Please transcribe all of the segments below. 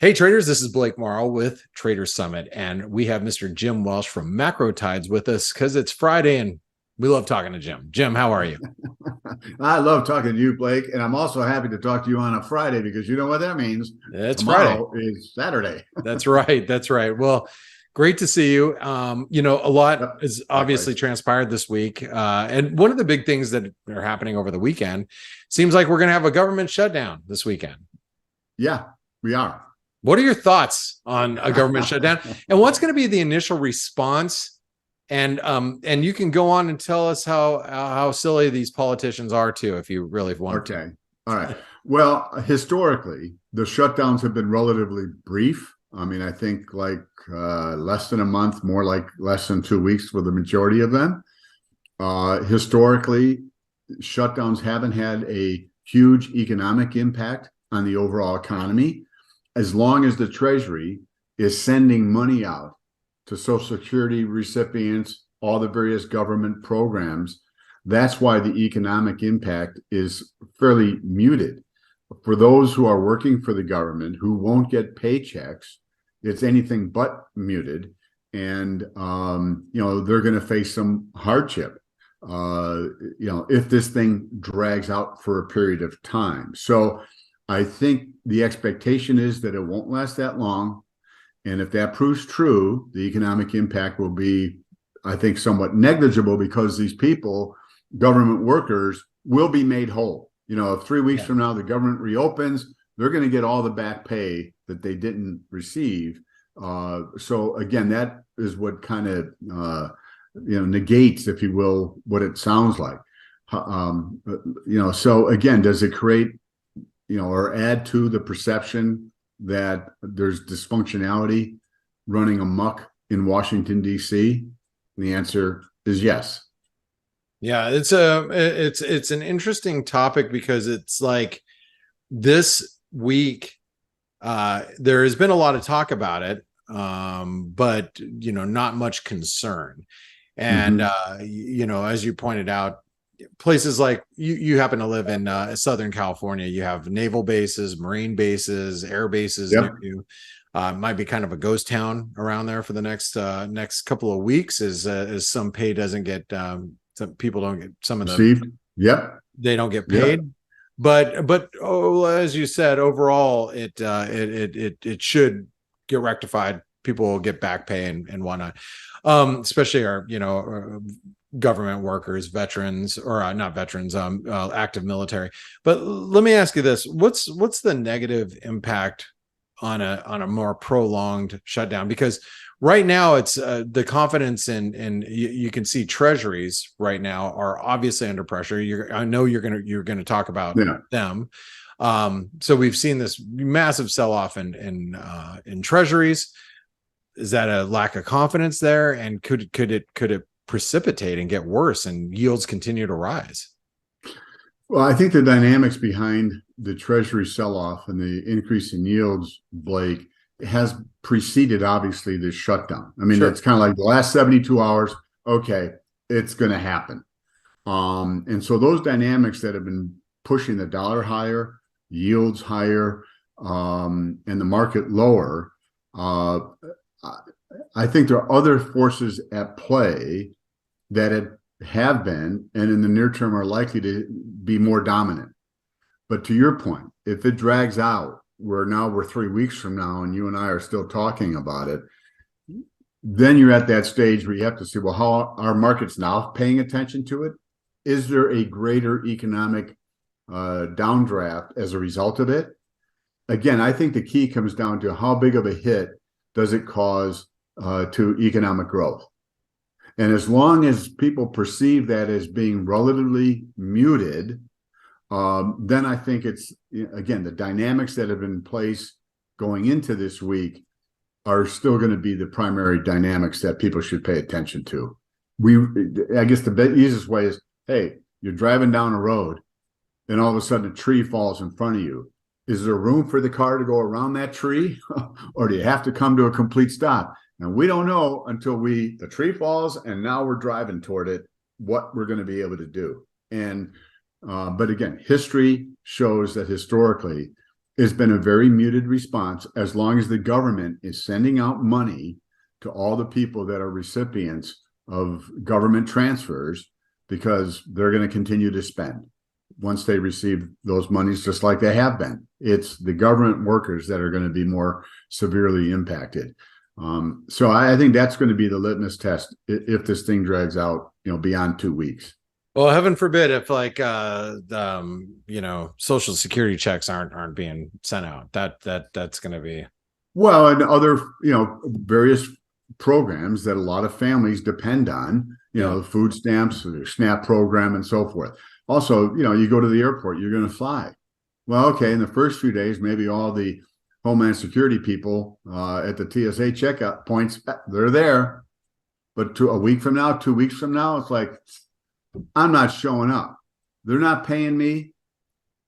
Hey traders, this is Blake Morrow with Trader Summit, and we have Mr. Jim Welsh from Macro Tides with us because it's Friday and we love talking to Jim. Jim, how are you? I love talking to you, Blake, and I'm also happy to talk to you on a Friday because you know what that means. It's Friday. Tomorrow is Saturday. That's right. That's right. Well, great to see you. A lot Yep, has obviously likewise. transpired this week. And one of the big things that are happening over the weekend seems like we're going to have a government shutdown this weekend. Yeah, we are. What are your thoughts on a government shutdown? And what's going to be the initial response? And you can go on and tell us how silly these politicians are too, if you really want Okay. All right. Well, historically, the shutdowns have been relatively brief. I mean, I think like less than a month, more like less than 2 weeks for the majority of them. Historically, shutdowns haven't had a huge economic impact on the overall economy as long as the Treasury is sending money out to Social Security recipients, all the various government programs. That's why the economic impact is fairly muted. For those who are working for the government who won't get paychecks, it's anything but muted. And, they're going to face some hardship, if this thing drags out for a period of time. So I think the expectation is that it won't last that long. And if that proves true, the economic impact will be, I think, somewhat negligible because these people, government workers, will be made whole. If 3 weeks to? from now the government reopens, they're going to get all the back pay that they didn't receive. So again, that is what kind of negates, if you will, what it sounds like. So again, does it create or add to the perception that there's dysfunctionality running amok in Washington, D.C.? The answer is yes. Yeah, it's an interesting topic because it's like this week there has been a lot of talk about it, but not much concern. And as you pointed out, places like you happen to live in Southern California, you have naval bases, marine bases, air bases near Yep. you. Might be kind of a ghost town around there for the next couple of weeks as some pay doesn't get some people don't get some of the Received. Yep. they don't get Yep. paid. But as you said, overall it should get rectified. People will get back pay and whatnot, especially our government workers, veterans, or not veterans, active military. But let me ask you this: what's the negative impact on a more prolonged shutdown? Because right now it's the confidence in you can see treasuries right now are obviously under pressure. I know you're gonna talk about Yeah. them. So we've seen this massive sell-off in treasuries. Is that a lack of confidence there, and could it precipitate and get worse and yields continue to rise? Well, I think the dynamics behind the Treasury sell-off and the increase in yields, Blake, has preceded obviously this shutdown. I mean, Sure. it's kind of like the last 72 hours. Okay, it's going to happen. And so those dynamics that have been pushing the dollar higher, yields higher, and the market lower, I think there are other forces at play that have been and in the near term are likely to be more dominant. But to your point, if it drags out, we're 3 weeks from now and you and I are still talking about it, then you're at that stage where you have to see, well, how are markets now paying attention to it? Is there a greater economic downdraft as a result of it? Again, I think the key comes down to how big of a hit does it cause to economic growth. And as long as people perceive that as being relatively muted, then I think it's, again, the dynamics that have been in place going into this week are still going to be the primary dynamics that people should pay attention to. I guess the easiest way is, hey, you're driving down a road and all of a sudden a tree falls in front of you. Is there room for the car to go around that tree or do you have to come to a complete stop? And we don't know until the tree falls and now we're driving toward it, what we're going to be able to do. And but again, history shows that historically it's been a very muted response as long as the government is sending out money to all the people that are recipients of government transfers, because they're going to continue to spend once they receive those monies, just like they have been. It's the government workers that are going to be more severely impacted. So I think that's going to be the litmus test if this thing drags out, beyond 2 weeks. Well, heaven forbid if Social Security checks aren't being sent out. That's going to be. Well, and other, various programs that a lot of families depend on, food stamps, the SNAP program, and so forth. Also, you go to the airport, you're going to fly. Well, okay, in the first few days, maybe all the Homeland Security people at the TSA checkout points, they're there. But a week from now, 2 weeks from now, it's like, I'm not showing up. They're not paying me.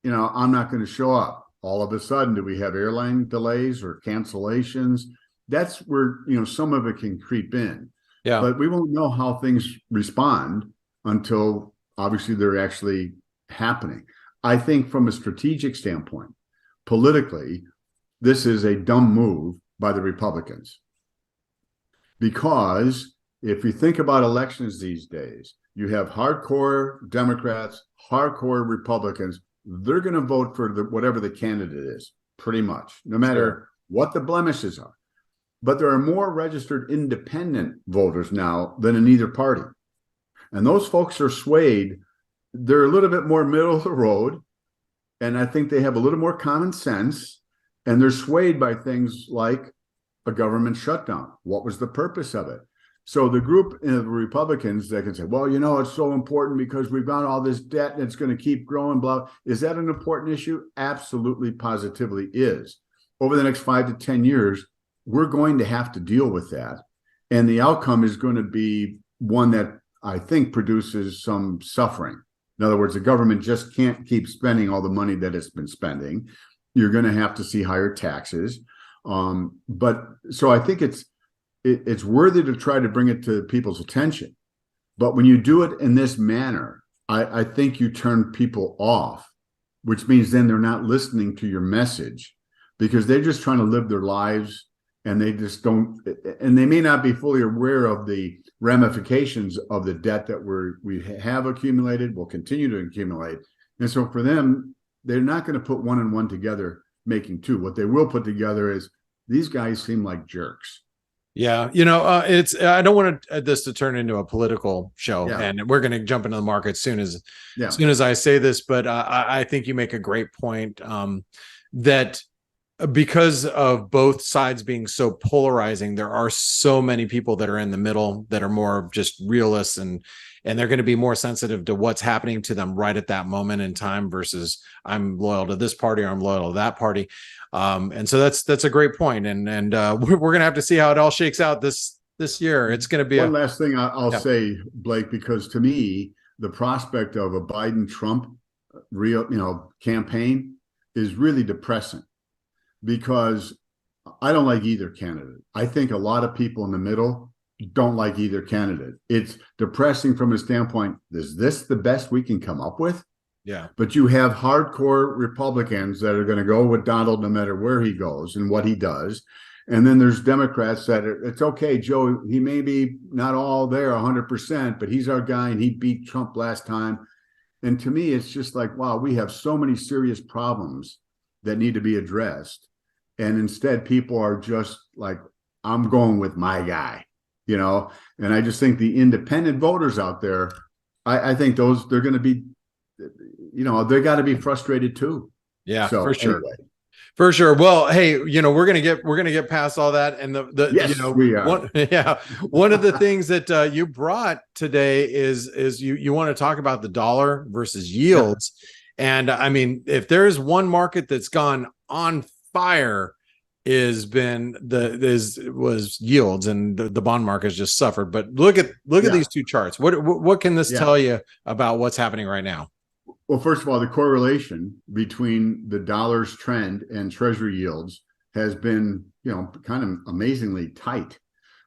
I'm not going to show up. All of a sudden, do we have airline delays or cancellations? That's where, some of it can creep in. Yeah. But we won't know how things respond until obviously they're actually happening. I think from a strategic standpoint, politically, this is a dumb move by the Republicans. Because if you think about elections these days, you have hardcore Democrats, hardcore Republicans. They're going to vote for whatever the candidate is, pretty much, no matter what the blemishes are. But there are more registered independent voters now than in either party. And those folks are swayed. They're a little bit more middle of the road. And I think they have a little more common sense. And they're swayed by things like a government shutdown. What was the purpose of it? So the group of Republicans that can say, well, it's so important because we've got all this debt and it's going to keep growing, blah. Is that an important issue? Absolutely, positively is. Over the next 5 to 10 years, we're going to have to deal with that. And the outcome is going to be one that I think produces some suffering. In other words, the government just can't keep spending all the money that it's been spending. You're going to have to see higher taxes. But so I think it's worthy to try to bring it to people's attention. But when you do it in this manner, I think you turn people off, which means then they're not listening to your message because they're just trying to live their lives and they just don't, and they may not be fully aware of the ramifications of the debt that we have accumulated, will continue to accumulate. And so for them, they're not going to put one and one together, making two. What they will put together is these guys seem like jerks. Yeah, I don't want this to turn into a political show, and we're going to jump into the market as soon as I say this. But I think you make a great point that because of both sides being so polarizing, there are so many people that are in the middle that are more just realists, and they're going to be more sensitive to what's happening to them right at that moment in time versus I'm loyal to this party or I'm loyal to that party. And so that's a great point. And we're going to have to see how it all shakes out this year. It's going to be one last thing I'll say, Blake, because to me, the prospect of a Biden-Trump campaign is really depressing because I don't like either candidate. I think a lot of people in the middle don't like either candidate. It's depressing from a standpoint, is this the best we can come up with? Yeah. But you have hardcore Republicans that are going to go with Donald no matter where he goes and what he does. And then there's Democrats that it's okay, Joe, he may be not all there 100%, but he's our guy and he beat Trump last time. And to me, it's just like, wow, we have so many serious problems that need to be addressed. And instead, people are just like, I'm going with my guy, and I just think the independent voters out there, I think they're going to be, they got to be frustrated too. Yeah, so, for sure. Anyway. For sure. Well, hey, we're gonna get past all that, and we are. One of the things that you brought today is you want to talk about the dollar versus yields, and I mean, if there's one market that's gone on fire, was yields, and the bond market has just suffered. But look at these two charts. What can this tell you about what's happening right now? Well, first of all, the correlation between the dollar's trend and treasury yields has been, kind of amazingly tight.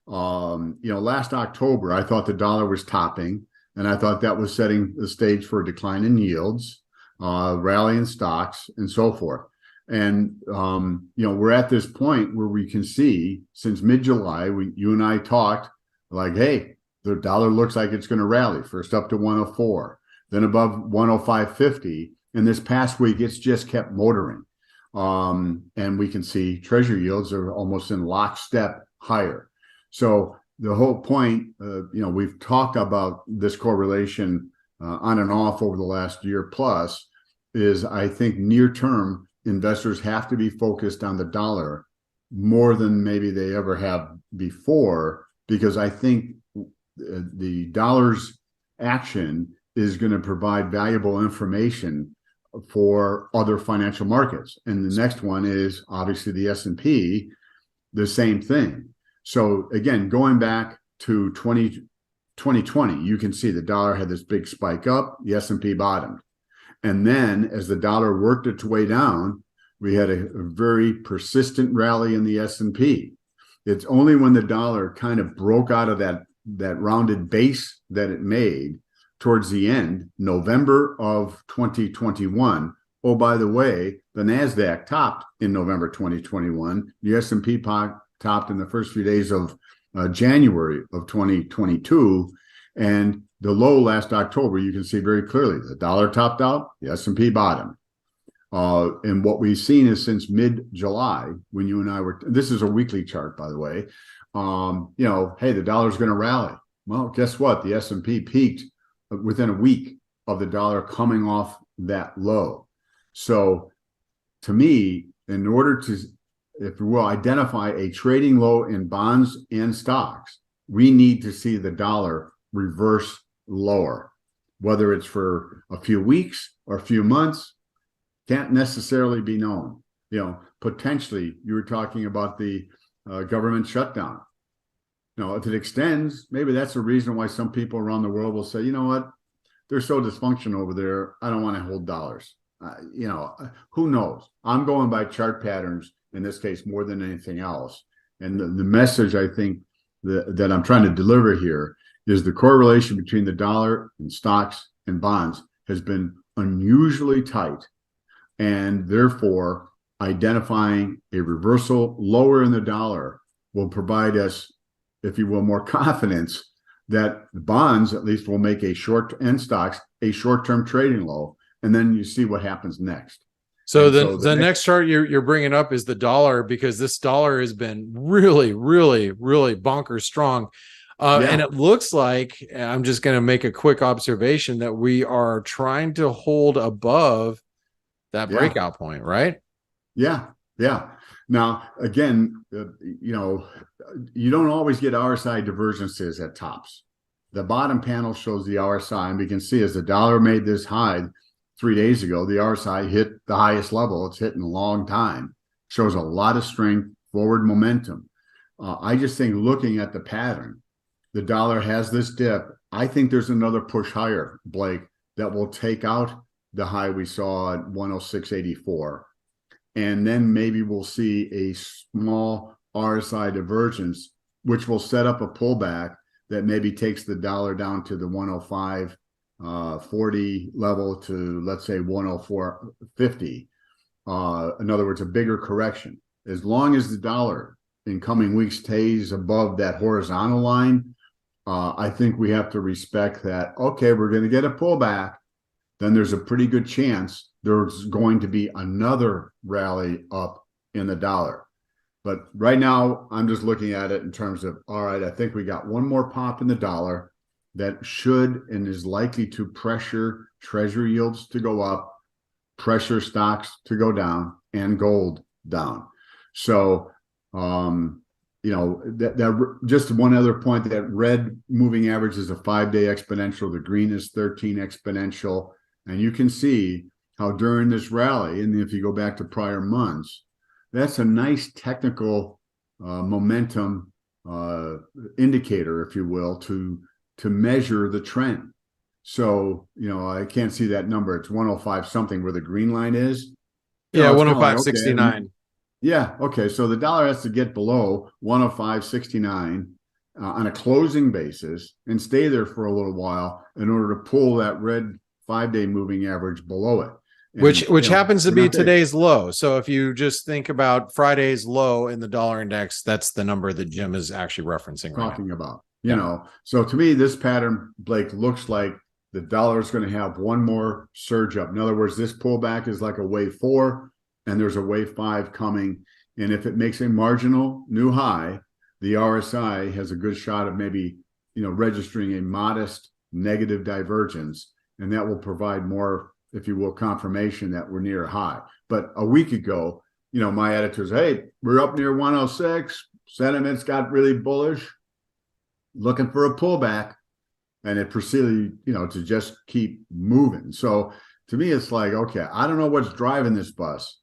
Last October, I thought the dollar was topping, and I thought that was setting the stage for a decline in yields, rally in stocks, and so forth. And, we're at this point where we can see since mid-July, you and I talked like, hey, the dollar looks like it's going to rally first up to 104, then above 105.50. And this past week, it's just kept motoring. And we can see treasury yields are almost in lockstep higher. So the whole point, we've talked about this correlation on and off over the last year plus, is I think near term investors have to be focused on the dollar more than maybe they ever have before, because I think the dollar's action is going to provide valuable information for other financial markets. And the next one is obviously the S&P, the same thing. So again, going back to 2020, you can see the dollar had this big spike up, the S&P bottomed. And then as the dollar worked its way down, we had a very persistent rally in the S&P. It's only when the dollar kind of broke out of that rounded base that it made towards the end, November of 2021. Oh, by the way, the NASDAQ topped in November 2021. The S&P topped in the first few days of January of 2022. And the low last October, you can see very clearly the dollar topped out, the S&P bottomed. And what we've seen is since mid-July, when you and I were, this is a weekly chart, by the way, hey, the dollar's going to rally. Well, guess what? The S&P peaked within a week of the dollar coming off that low. So to me, in order to, if you will, identify a trading low in bonds and stocks, we need to see the dollar reverse lower, whether it's for a few weeks or a few months, can't necessarily be known. Potentially, you were talking about the government shutdown. If it extends, maybe that's the reason why some people around the world will say, you know what, they're so dysfunctional over there, I don't want to hold dollars. Who knows? I'm going by chart patterns in this case more than anything else. And the message I think that I'm trying to deliver here is the correlation between the dollar and stocks and bonds has been unusually tight. And therefore, identifying a reversal lower in the dollar will provide us, if you will, more confidence that the bonds at least will make a short-term trading low, and then you see what happens next. So the next chart you're bringing up is the dollar, because this dollar has been really, really, really bonkers strong. And it looks like, I'm just going to make a quick observation, that we are trying to hold above that breakout point, right? Yeah. Now, again, you don't always get RSI divergences at tops. The bottom panel shows the RSI, and we can see as the dollar made this high 3 days ago, the RSI hit the highest level it's hit in a long time. Shows a lot of strength, forward momentum. I just think looking at the pattern, the dollar has this dip. I think there's another push higher, Blake, that will take out the high we saw at 106.84. And then maybe we'll see a small RSI divergence, which will set up a pullback that maybe takes the dollar down to the 105.40 level to, let's say, 104.50. In other words, a bigger correction. As long as the dollar in coming weeks stays above that horizontal line, I think we have to respect that, okay, we're going to get a pullback. Then there's a pretty good chance there's going to be another rally up in the dollar. But right now, I'm just looking at it in terms of, all right, I think we got one more pop in the dollar that should and is likely to pressure treasury yields to go up, pressure stocks to go down, and gold down. So, that just one other point, that red moving average is a 5-day exponential. The green is 13 exponential. And you can see how during this rally, and if you go back to prior months, that's a nice technical momentum indicator, if you will, to measure the trend. So, I can't see that number. It's 105 something where the green line is. 105.69. Okay. Yeah. Okay. So the dollar has to get below 105.69 on a closing basis and stay there for a little while in order to pull that red 5-day moving average below it. And which happens to we're be not there. today's low. So if you just think about Friday's low in the dollar index, that's the number that Jim is actually referencing right now. Talking about, so to me, this pattern, Blake, looks like the dollar is going to have one more surge up. In other words, this pullback is like a wave 4, and there's a wave 5 coming. And if it makes a marginal new high, the RSI has a good shot of maybe, registering a modest negative divergence, and that will provide more, if you will, confirmation that we're near a high. But a week ago, my editors, hey, we're up near 106, sentiments got really bullish, looking for a pullback, and it proceeded, to just keep moving. So to me, it's like, okay, I don't know what's driving this bus,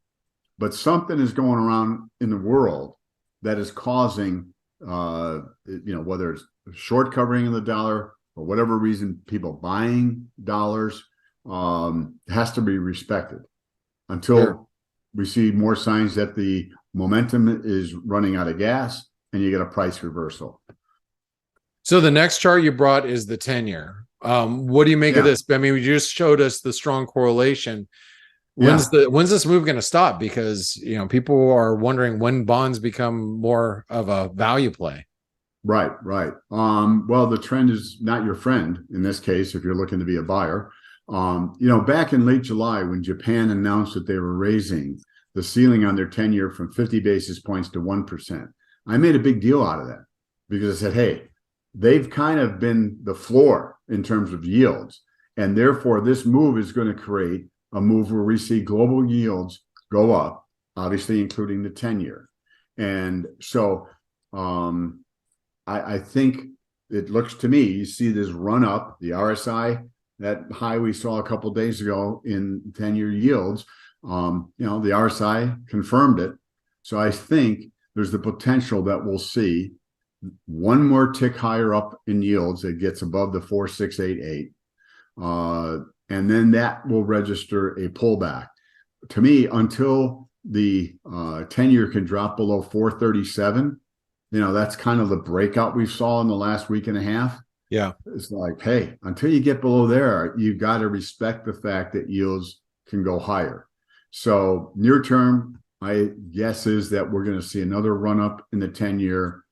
but something is going around in the world that is causing, whether it's short covering of the dollar or whatever reason, people buying dollars, has to be respected until we see more signs that the momentum is running out of gas and you get a price reversal. So the next chart you brought is the 10-year. What do you make of this? I mean, you just showed us the strong correlation. When's this move going to stop? Because, people are wondering when bonds become more of a value play. Right. Well, the trend is not your friend in this case, if you're looking to be a buyer. Back in late July, when Japan announced that they were raising the ceiling on their 10-year from 50 basis points to 1%, I made a big deal out of that because I said, hey, they've kind of been the floor in terms of yields. And therefore, this move is going to create a move where we see global yields go up, obviously including the 10-year. And so I think it looks to me, you see this run up, the RSI, that high we saw a couple of days ago in 10-year yields, the RSI confirmed it. So I think there's the potential that we'll see one more tick higher up in yields that gets above the 4,688. And then that will register a pullback. To me, until the 10-year can drop below 437, that's kind of the breakout we saw in the last week and a half. Yeah. It's like, hey, until you get below there, you've got to respect the fact that yields can go higher. So near term, my guess is that we're going to see another run up in the 10-year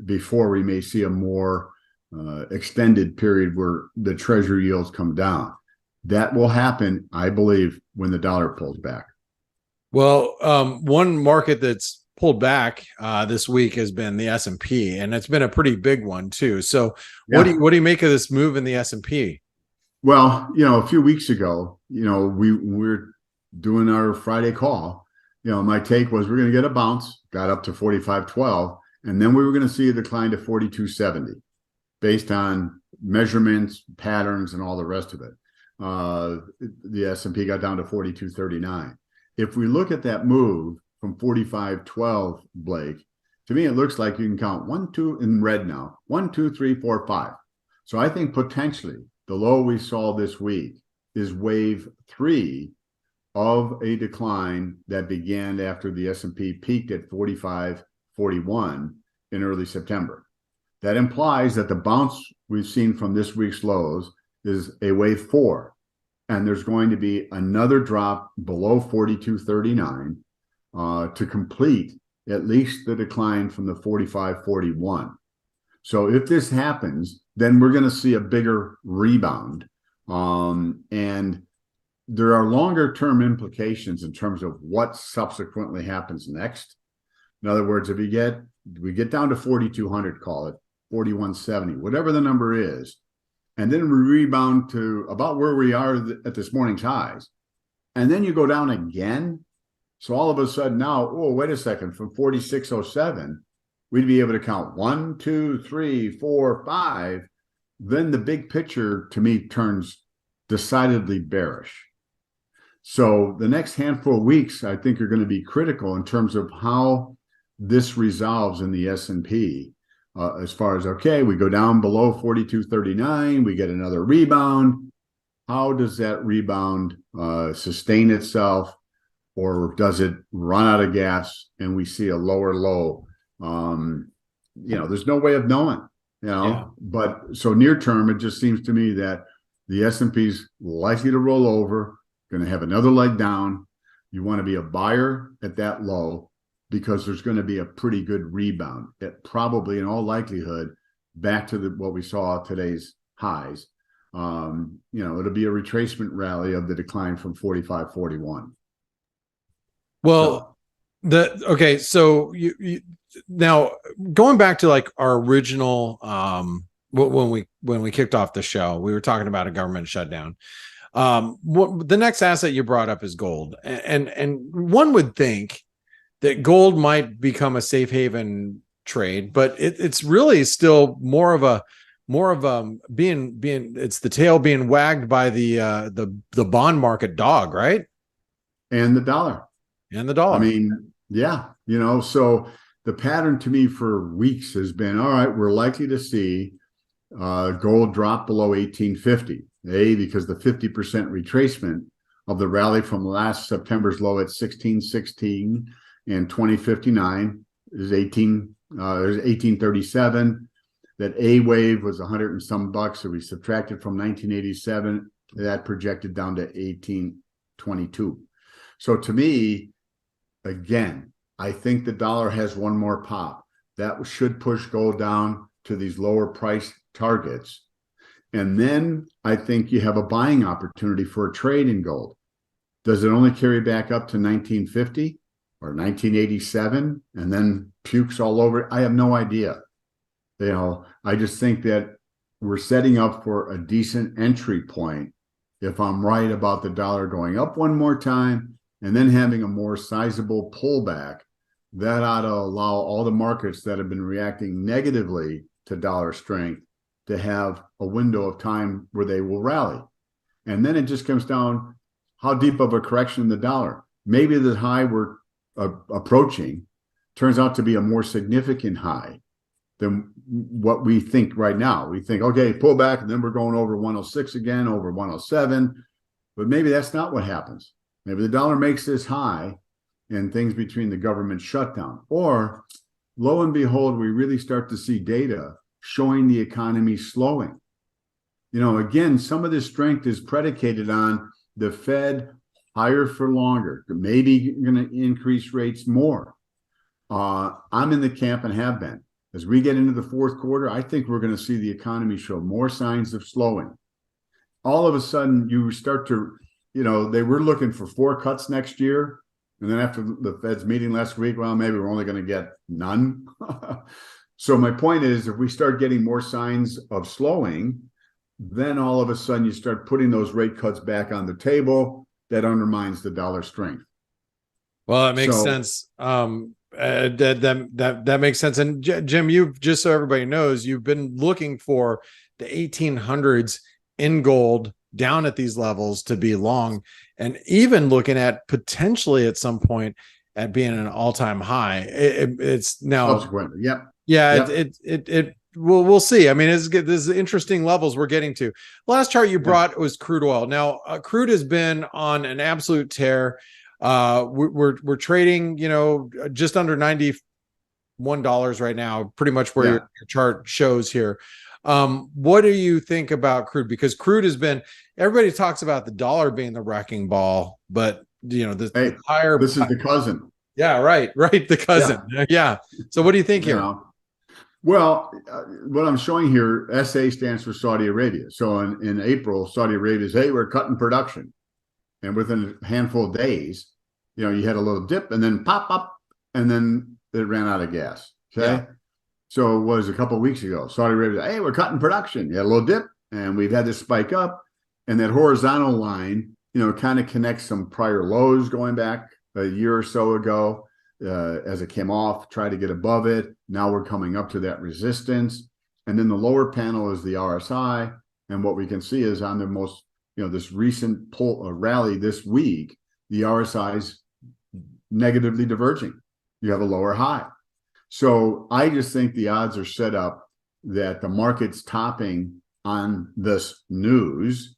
before we may see a more extended period where the treasury yields come down. That will happen, I believe, when the dollar pulls back. Well, one market that's pulled back this week has been the S&P, and it's been a pretty big one too. So what do you make of this move in the S&P? Well, a few weeks ago, we were doing our Friday call. My take was we're going to get a bounce, got up to 45.12, and then we were going to see a decline to 42.70 based on measurements, patterns, and all the rest of it. The S&P got down to 42.39. If we look at that move from 45.12, Blake, to me, it looks like you can count 1, 2 in red now, 1, 2, 3, 4, 5. So I think potentially the low we saw this week is wave 3 of a decline that began after the S&P peaked at 45.41 in early September. That implies that the bounce we've seen from this week's lows is a wave 4, and there's going to be another drop below 42.39 to complete at least the decline from the 45.41. So if this happens, then we're going to see a bigger rebound. And there are longer term implications in terms of what subsequently happens next. In other words, if we get down to 4,200, call it 4170, whatever the number is, and then we rebound to about where we are at this morning's highs, and then you go down again. So all of a sudden now, oh, wait a second, from 4607, we'd be able to count 1, 2, 3, 4, 5. Then the big picture to me turns decidedly bearish. So the next handful of weeks, I think, are going to be critical in terms of how this resolves in the S&P. As far as, okay, we go down below 42.39, we get another rebound. How does that rebound sustain itself, or does it run out of gas and we see a lower low? There's no way of knowing, But so near term, it just seems to me that the S&P is likely to roll over, going to have another leg down. You want to be a buyer at that low because there's going to be a pretty good rebound. It probably, in all likelihood, back to what we saw today's highs. It'll be a retracement rally of the decline from 45.41. Well, so you now going back to like our original when we kicked off the show, we were talking about a government shutdown. The next asset you brought up is gold, and one would think that gold might become a safe haven trade, but it's really still more of a being it's the tail being wagged by the bond market dog, right? And the dollar. I mean, yeah, so the pattern to me for weeks has been, all right, we're likely to see gold drop below 1850. Because the 50% retracement of the rally from last September's low at 1616 and 2059 is 1837. That A wave was 100 and some bucks, so we subtracted from 1987. That projected down to 1822. So to me, again, I think the dollar has one more pop. That should push gold down to these lower price targets. And then I think you have a buying opportunity for a trade in gold. Does it only carry back up to 1950 or 1987 and then pukes all over it? I have no idea. I just think that we're setting up for a decent entry point if I'm right about the dollar going up one more time and then having a more sizable pullback. That ought to allow all the markets that have been reacting negatively to dollar strength to have a window of time where they will rally. And then it just comes down how deep of a correction in the dollar. Maybe the high we're approaching turns out to be a more significant high than what we think right now. We think, okay, pull back, and then we're going over 106 again, over 107. But maybe that's not what happens. Maybe the dollar makes this high and things between the government shutdown. Or, lo and behold, we really start to see data showing the economy slowing. Again, some of this strength is predicated on the Fed higher for longer, maybe going to increase rates more. I'm in the camp and have been. As we get into the fourth quarter, I think we're going to see the economy show more signs of slowing. All of a sudden, you start to, they were looking for 4 cuts next year. And then after the Fed's meeting last week, well, maybe we're only going to get none. So my point is, if we start getting more signs of slowing, then all of a sudden you start putting those rate cuts back on the table. That undermines the dollar strength. Well, it makes sense. That makes sense. And Jim, you've, just so everybody knows, you've been looking for the 1800s in gold down at these levels to be long, and even looking at potentially at some point at being an all-time high. It's now subsequently. Yep. Yeah. Yep. We'll see. I mean, there's interesting levels we're getting to. Last chart you brought was crude oil. Now, crude has been on an absolute tear. We're trading, just under $91 right now, pretty much where your chart shows here. What do you think about crude? Because crude has been, everybody talks about the dollar being the wrecking ball, but the higher. This is the cousin. Yeah, right. The cousin. Yeah. So what do you think here? Well, what I'm showing here, SA stands for Saudi Arabia. So in April, Saudi Arabia says, hey, we're cutting production. And within a handful of days, you had a little dip and then pop up, and then it ran out of gas. Okay. Yeah. So it was a couple of weeks ago, Saudi Arabia said, hey, we're cutting production. You had a little dip, and we've had this spike up. And that horizontal line, kind of connects some prior lows going back a year or so ago. As it came off, try to get above it. Now we're coming up to that resistance. And then the lower panel is the RSI. And what we can see is on the most, this recent rally this week, the RSI is negatively diverging. You have a lower high. So I just think the odds are set up that the market's topping on this news.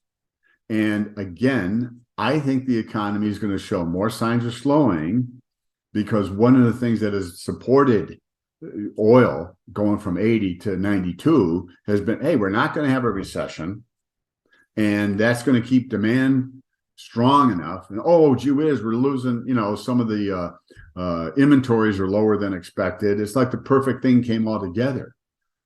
And again, I think the economy is going to show more signs of slowing, because one of the things that has supported oil going from 80 to 92 has been, hey, we're not going to have a recession. And that's going to keep demand strong enough, and oh, gee whiz, we're losing, some of the inventories are lower than expected. It's like the perfect thing came all together.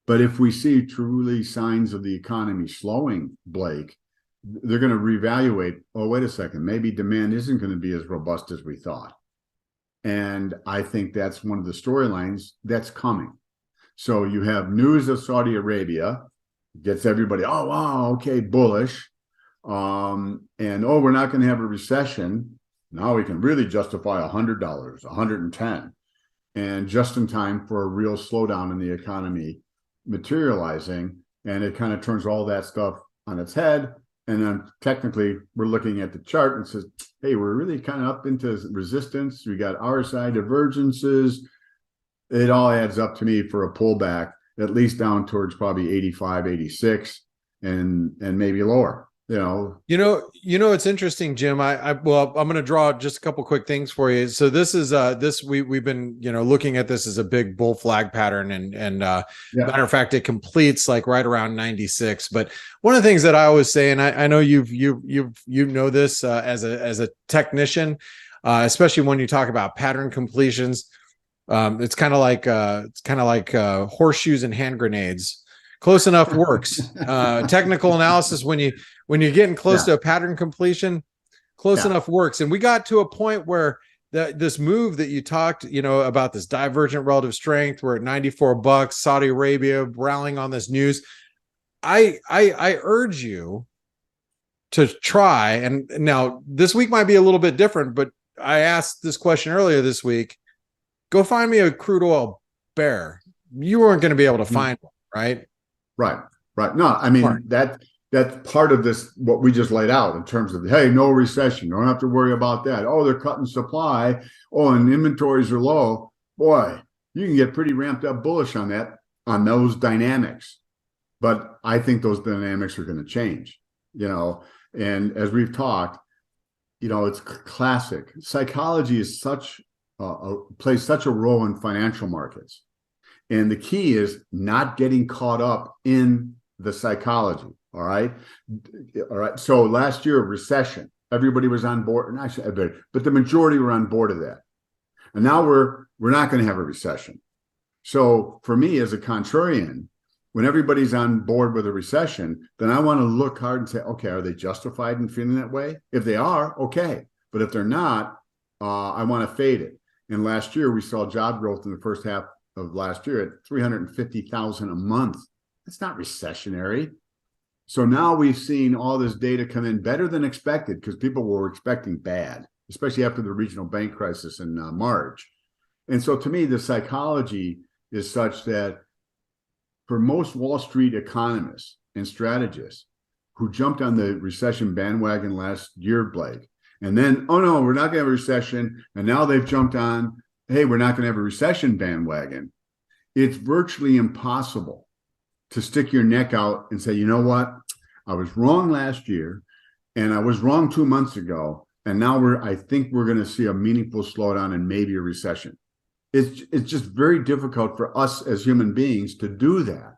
But if we see truly signs of the economy slowing, Blake, they're going to reevaluate, oh, wait a second, maybe demand isn't going to be as robust as we thought. And I think that's one of the storylines that's coming. So you have news of Saudi Arabia, gets everybody, oh, wow, okay, bullish. And oh, we're not going to have a recession. Now we can really justify $100, $110, and just in time for a real slowdown in the economy materializing. And it kind of turns all that stuff on its head. And then technically we're looking at the chart and says, hey, we're really kind of up into resistance. We got RSI divergences. It all adds up to me for a pullback, at least down towards probably 85, 86, and maybe lower. It's interesting, Jim. I'm going to draw just a couple quick things for you. So this is we've been looking at this as a big bull flag pattern, and matter of fact, it completes like right around 96. But one of the things that I always say, and I know you know this as a technician, especially when you talk about pattern completions, it's kind of like horseshoes and hand grenades. Close enough works. Technical analysis, when you're getting close to a pattern completion, close enough works. And we got to a point where this move that you talked, about this divergent relative strength, we're at $94, Saudi Arabia rallying on this news. I urge you to try, and now this week might be a little bit different, but I asked this question earlier this week. Go find me a crude oil bear. You weren't going to be able to find one, right? Right. No, I mean, that's part of this, what we just laid out in terms of, hey, no recession. Don't have to worry about that. Oh, they're cutting supply. Oh, and inventories are low. Boy, you can get pretty ramped up bullish on that, on those dynamics. But I think those dynamics are going to change, and as we've talked, it's classic. Psychology is plays such a role in financial markets. And the key is not getting caught up in the psychology. All right. So last year, recession, everybody was on board, but the majority were on board of that. And now we're not going to have a recession. So for me as a contrarian, when everybody's on board with a recession, then I want to look hard and say, okay, are they justified in feeling that way? If they are, okay. But if they're not, I want to fade it. And last year we saw job growth in the first half of last year at 350,000 a month. That's not recessionary. So now we've seen all this data come in better than expected, because people were expecting bad, especially after the regional bank crisis in March. And so to me, the psychology is such that for most Wall Street economists and strategists who jumped on the recession bandwagon last year, Blake, and then, oh no, we're not going to have a recession, and now they've jumped on, hey, we're not going to have a recession bandwagon. It's virtually impossible to stick your neck out and say, you know what? I was wrong last year, and I was wrong 2 months ago, and now I think we're going to see a meaningful slowdown and maybe a recession. It's just very difficult for us as human beings to do that.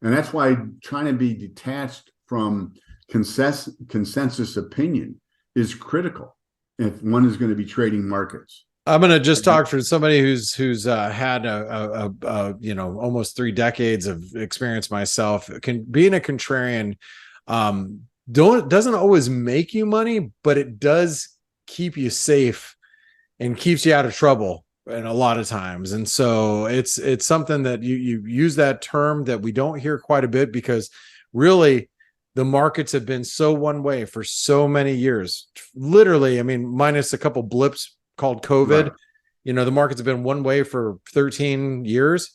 And that's why trying to be detached from consensus opinion is critical if one is going to be trading markets. I'm going to just talk for somebody who's had a almost 3 decades of experience myself. Being a contrarian doesn't always make you money, but it does keep you safe and keeps you out of trouble, and a lot of times. And so it's something that you use that term that we don't hear quite a bit, because really the markets have been so one way for so many years. Literally, I mean, minus a couple blips called COVID, right. The markets have been one way for 13 years.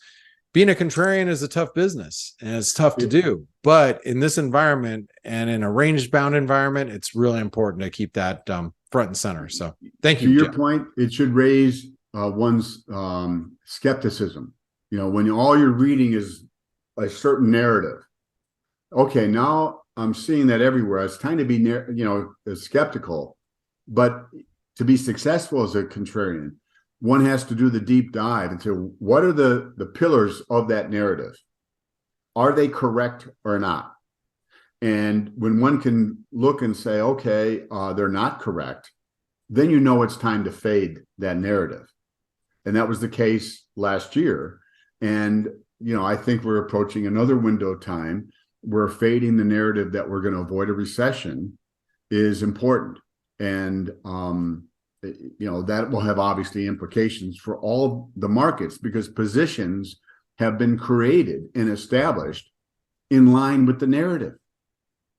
Being a contrarian is a tough business, and it's tough to do. But in this environment and in a range bound environment, it's really important to keep that front and center. So thank you. To your point, it should raise one's skepticism. When all you're reading is a certain narrative. Okay, now I'm seeing that everywhere. It's time to be, skeptical. But to be successful as a contrarian, one has to do the deep dive into what are the pillars of that narrative. Are they correct or not? And when one can look and say, okay, they're not correct, then you know it's time to fade that narrative. And that was the case last year. And, I think we're approaching another window of time where fading the narrative that we're going to avoid a recession is important. And, that will have obviously implications for all the markets, because positions have been created and established in line with the narrative.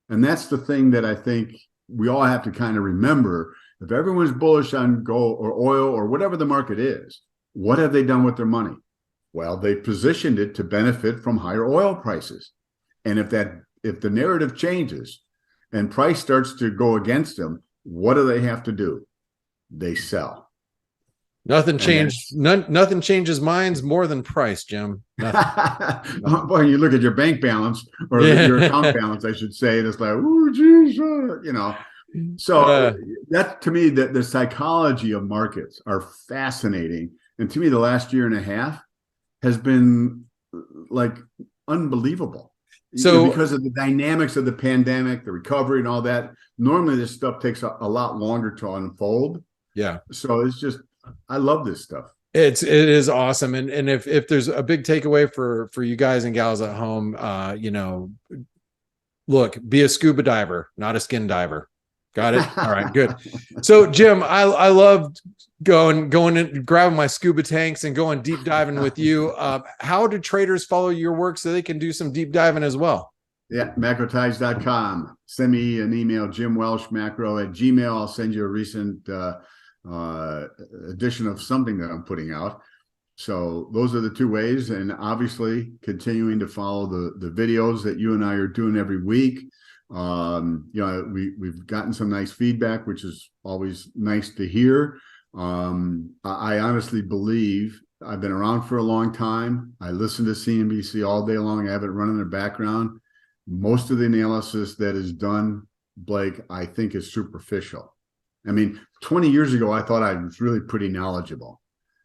And that's the thing that I think we all have to kind of remember. If everyone's bullish on gold or oil or whatever the market is, what have they done with their money? Well, they positioned it to benefit from higher oil prices. And if the narrative changes and price starts to go against them, what do they have to do? They sell. Nothing changed. Nothing changes minds more than price, Jim. Nothing. Boy, you look at your bank balance or your account balance, I should say, and it's like, oh, geez, So that, to me, the psychology of markets are fascinating. And to me, the last year and a half has been like unbelievable. So because of the dynamics of the pandemic, the recovery and all that, normally this stuff takes a lot longer to unfold. Yeah. So it's just, I love this stuff. It is awesome. And if there's a big takeaway for you guys and gals at home, look, be a scuba diver, not a skin diver. Got it? All right, good. So Jim, I loved going and grabbing my scuba tanks and going deep diving with you. How do traders follow your work so they can do some deep diving as well? Yeah, macrotides.com. Send me an email, jimwelshmacro@gmail. I'll send you a recent edition of something that I'm putting out. So those are the two ways. And obviously continuing to follow the videos that you and I are doing every week. We've gotten some nice feedback, which is always nice to hear. I honestly believe I've been around for a long time. I listen to CNBC all day long. I have it running in the background. Most of the analysis that is done, Blake, I think is superficial. I mean, 20 years ago, I thought I was really pretty knowledgeable.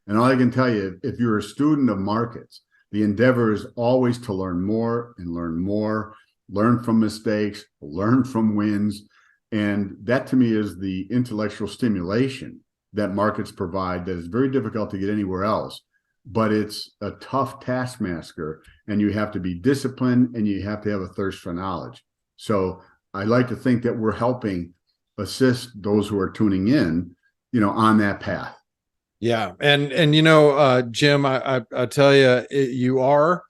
And all I can tell you, if you're a student of markets, the endeavor is always to learn more and learn more, learn from mistakes, learn from wins. And that to me is the intellectual stimulation that markets provide that is very difficult to get anywhere else. But it's a tough taskmaster, and you have to be disciplined and you have to have a thirst for knowledge. So I like to think that we're helping assist those who are tuning in, on that path. Yeah. And Jim, I tell you, you are,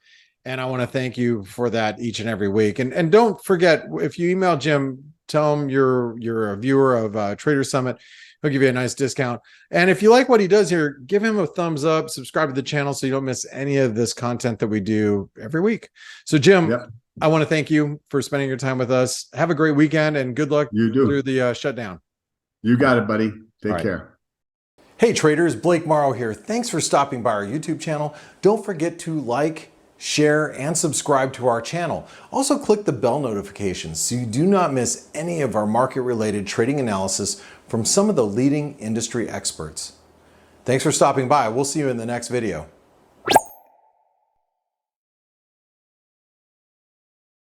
and I want to thank you for that each and every week. And don't forget, if you email Jim, tell him you're a viewer of Trader Summit. He'll give you a nice discount. And if you like what he does here, give him a thumbs up, subscribe to the channel so you don't miss any of this content that we do every week. So Jim, yep. I want to thank you for spending your time with us. Have a great weekend and good luck through the shutdown. You got it, buddy. Take care. Hey traders, Blake Morrow here. Thanks for stopping by our YouTube channel. Don't forget to like, share, and subscribe to our channel. Also click the bell notifications so you do not miss any of our market-related trading analysis from some of the leading industry experts. Thanks for stopping by. We'll see you in the next video.